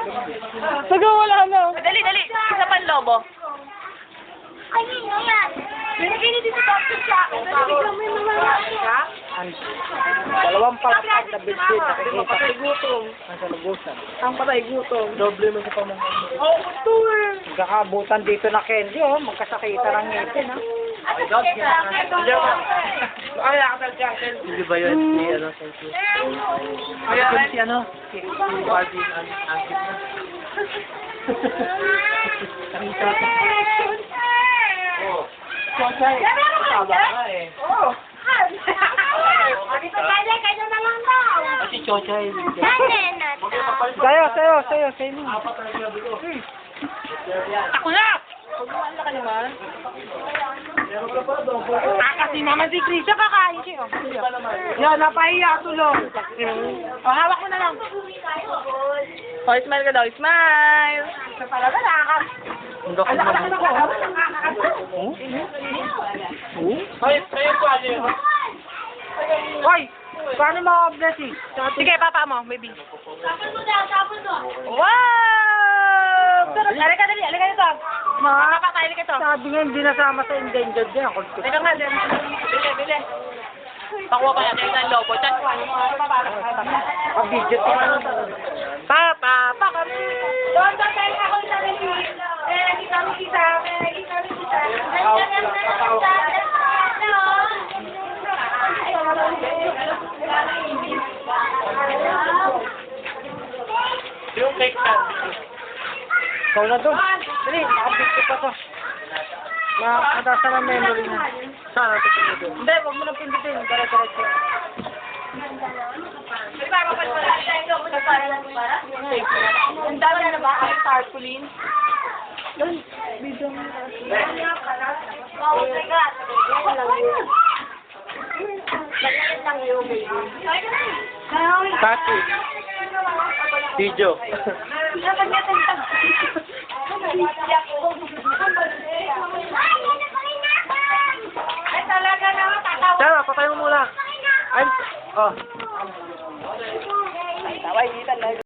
Saga, wala na. Dali, dali. Isa pang lobo. Ayun na yan. Binigay ni dito tapos sa akin. Biglang may mga Dalawang palapag na bilbil. Nakikita. Patay gutom. Nasa lubusan. Ang patay gutom. Doble mo sa pamangkin. Oo, gusto eh. Magkakabutan dito na candy, oh. Magkasakita ng ngipin, ha. Ay, nakasal siya. Hindi ba yun? Si, ano, si... Ay, si, ano? Si Barbie, angkit na. Nakita ko. Chochay. Tama ka, eh. Oo. Dito tayo, kanya na lang daw. Si Chochay. Kaya. Sayo. Ako na! Kasi naman si Krisha kakain siya. Yan, napahiya tulong. O, hawak mo na lang. O, smile ka daw. Smile! Isa talaga nakaka... Ang laki mo. Hoy, sa'yo po, ano. Hoy! Paano makabless eh? Sige, papa mo, baby. Tapos mo. Wow! Halika dito. Papa, halika ito. Sabi nga, hindi nasama sa endangered yan. Teka nga, bili. Pakuha pa natin ng lobo. Chat. Pag-video ko. Papa, kami. Doon tayo ako sa Pilipinas. Kami kita. Yung cake sandwich. Ikaw na doon. Dali, nakabito pa to. Makakatasa ng memory na. Sana ito pinito doon. Hindi, huwag mo na pindutin. Dire-diretso. Ang dami na ba? Ang tarpaulin. Tati. Video. Tara, patay mo muna. Ay, oh. Taway, dito.